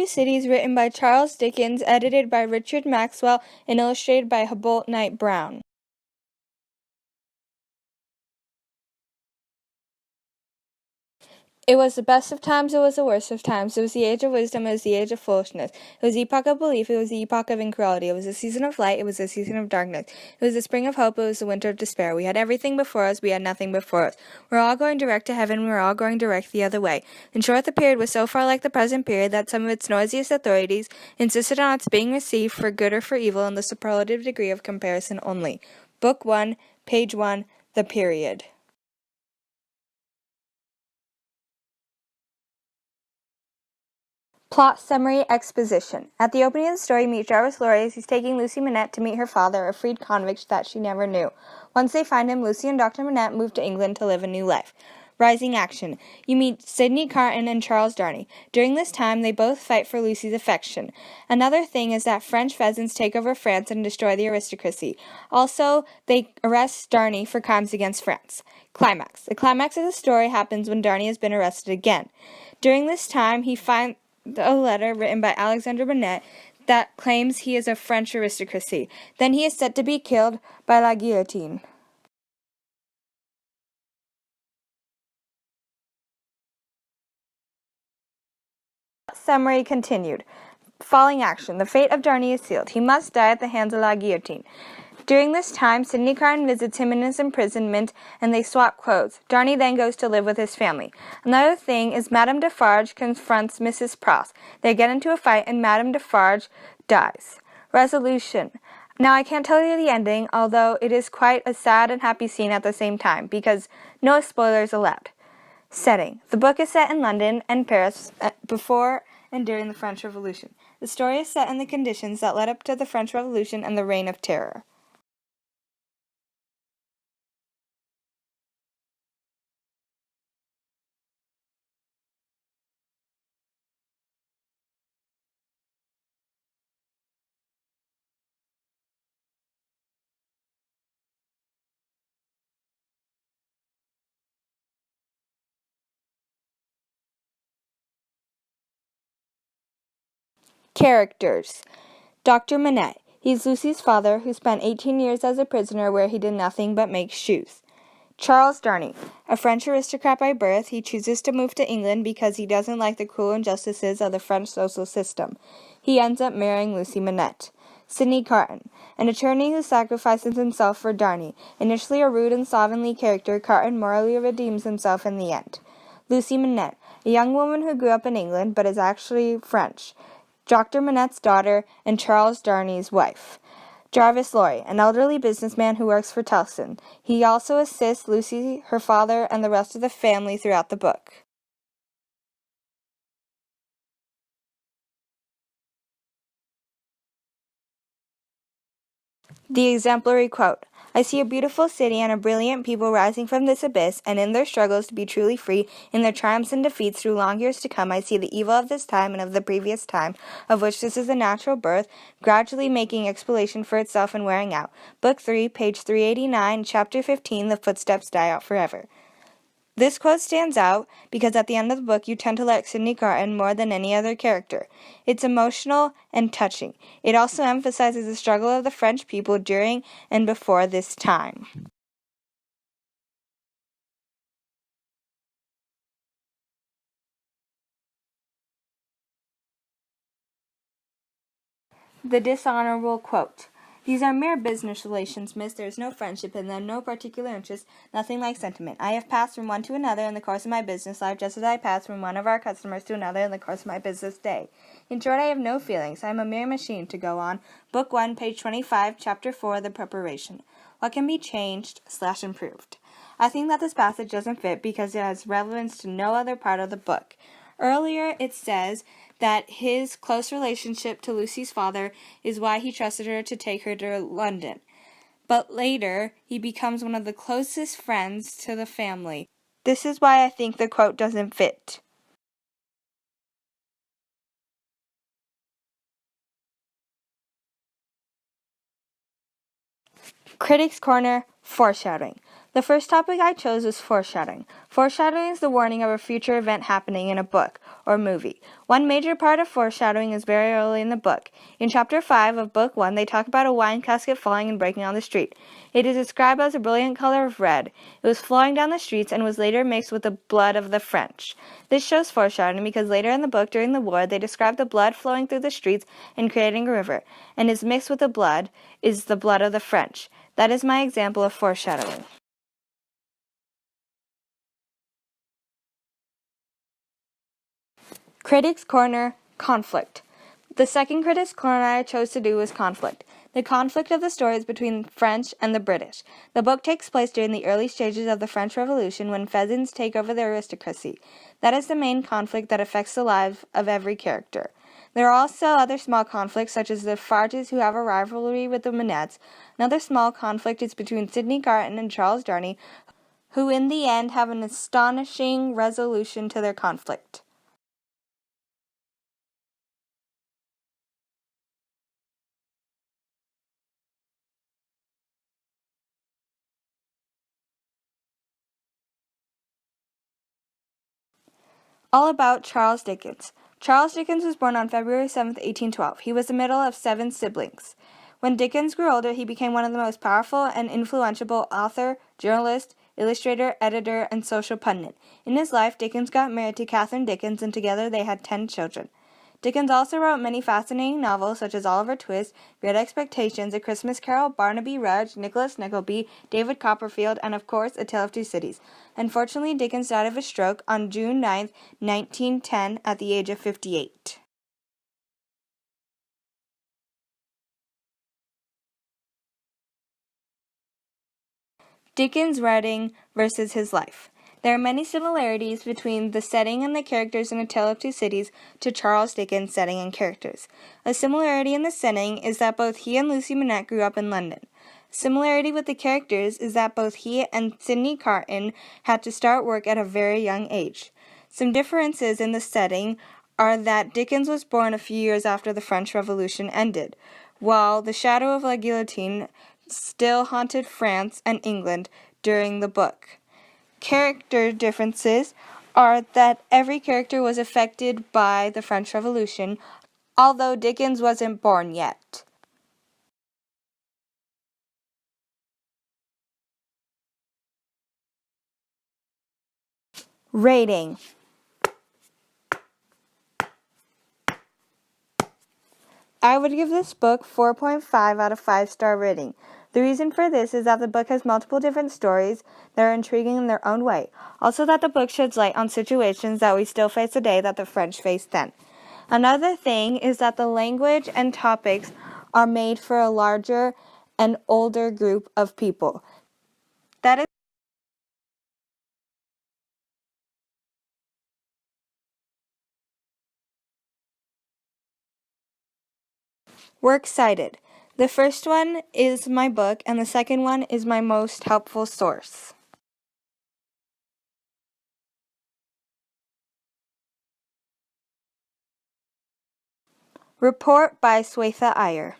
New Cities, written by Charles Dickens, edited by Richard Maxwell, and illustrated by Hubbolt Knight Brown. It was the best of times, it was the worst of times. It was the age of wisdom, it was the age of foolishness. It was the epoch of belief, it was the epoch of incredulity. It was the season of light, it was the season of darkness. It was the spring of hope, it was the winter of despair. We had everything before us, we had nothing before us. We're all going direct to heaven, we're all going direct the other way. In short, the period was so far like the present period that some of its noisiest authorities insisted on its being received for good or for evil in the superlative degree of comparison only. Book 1, page 1, The Period. Plot summary exposition. At the opening of the story, meet Jarvis Lorry as he's taking Lucy Manette to meet her father, a freed convict that she never knew. Once they find him, Lucy and Dr. Manette move to England to live a new life. Rising action. You meet Sidney Carton and Charles Darnay. During this time, they both fight for Lucy's affection. Another thing is that French pheasants take over France and destroy the aristocracy. Also, they arrest Darnay for crimes against France. Climax. The climax of the story happens when Darnay has been arrested again. During this time, he finds a letter written by Alexandre Manette that claims he is of French aristocracy. Then he is set to be killed by la guillotine. Summary continued. Falling action. The fate of Darnay is sealed. He must die at the hands of la guillotine. During this time, Sidney Carton visits him in his imprisonment, and they swap clothes. Darnay then goes to live with his family. Another thing is Madame Defarge confronts Mrs. Pross. They get into a fight, and Madame Defarge dies. Resolution. Now, I can't tell you the ending, although it is quite a sad and happy scene at the same time, because no spoilers allowed. Setting. The book is set in London and Paris before and during the French Revolution. The story is set in the conditions that led up to the French Revolution and the Reign of Terror. Characters. Dr. Manette. He's Lucy's father, who spent 18 years as a prisoner where he did nothing but make shoes. Charles Darnay. A French aristocrat by birth, he chooses to move to England because he doesn't like the cruel injustices of the French social system. He ends up marrying Lucy Manette. Sidney Carton. An attorney who sacrifices himself for Darnay. Initially a rude and slovenly character, Carton morally redeems himself in the end. Lucy Manette. A young woman who grew up in England but is actually French. Dr. Manette's daughter, and Charles Darnay's wife. Jarvis Lorry, an elderly businessman who works for Tellson. He also assists Lucy, her father, and the rest of the family throughout the book. The exemplary quote. I see a beautiful city and a brilliant people rising from this abyss, and in their struggles to be truly free, in their triumphs and defeats through long years to come, I see the evil of this time and of the previous time, of which this is a natural birth, gradually making expiation for itself and wearing out. Book 3, page 389, chapter 15, The Footsteps Die Out Forever. This quote stands out because at the end of the book you tend to like Sidney Carton more than any other character. It's emotional and touching. It also emphasizes the struggle of the French people during and before this time. The dishonorable quote. These are mere business relations, miss. There is no friendship in them, no particular interest, nothing like sentiment. I have passed from one to another in the course of my business life, just as I pass from one of our customers to another in the course of my business day. In short, I have no feelings. I am a mere machine to go on. Book 1, page 25, chapter 4, The Preparation. What can be changed/improved? I think that this passage doesn't fit because it has relevance to no other part of the book. Earlier, it says that his close relationship to Lucy's father is why he trusted her to take her to London. But later, he becomes one of the closest friends to the family. This is why I think the quote doesn't fit. Critics' Corner, foreshadowing. The first topic I chose was foreshadowing. Foreshadowing is the warning of a future event happening in a book or movie. One major part of foreshadowing is very early in the book. In chapter 5 of book 1, they talk about a wine casket falling and breaking on the street. It is described as a brilliant color of red. It was flowing down the streets and was later mixed with the blood of the French. This shows foreshadowing because later in the book during the war, they describe the blood flowing through the streets and creating a river, and is mixed with the blood is the blood of the French. That is my example of foreshadowing. Critics Corner, conflict. The second Critics Corner I chose to do was conflict. The conflict of the story is between the French and the British. The book takes place during the early stages of the French Revolution when peasants take over the aristocracy. That is the main conflict that affects the lives of every character. There are also other small conflicts, such as the Farges, who have a rivalry with the Manets. Another small conflict is between Sidney Carton and Charles Darnay, who in the end have an astonishing resolution to their conflict. All about Charles Dickens. Charles Dickens was born on February 7, 1812. He was the middle of 7 siblings. When Dickens grew older, he became one of the most powerful and influential author, journalist, illustrator, editor, and social pundit. In his life, Dickens got married to Catherine Dickens, and together they had 10 children. Dickens also wrote many fascinating novels such as Oliver Twist, Great Expectations, A Christmas Carol, Barnaby Rudge, Nicholas Nickleby, David Copperfield, and of course, A Tale of Two Cities. Unfortunately, Dickens died of a stroke on June 9, 1910, at the age of 58. Dickens' writing versus his life. There are many similarities between the setting and the characters in A Tale of Two Cities to Charles Dickens' setting and characters. A similarity in the setting is that both he and Lucy Manette grew up in London. A similarity with the characters is that both he and Sidney Carton had to start work at a very young age. Some differences in the setting are that Dickens was born a few years after the French Revolution ended, while the shadow of la guillotine still haunted France and England during the book. Character differences are that every character was affected by the French Revolution, although Dickens wasn't born yet. Rating. I would give this book 4.5 out of 5-star rating. The reason for this is that the book has multiple different stories that are intriguing in their own way. Also that the book sheds light on situations that we still face today that the French faced then. Another thing is that the language and topics are made for a larger and older group of people. That is Works cited. The first one is my book, and the second one is my most helpful source. Report by Swetha Iyer.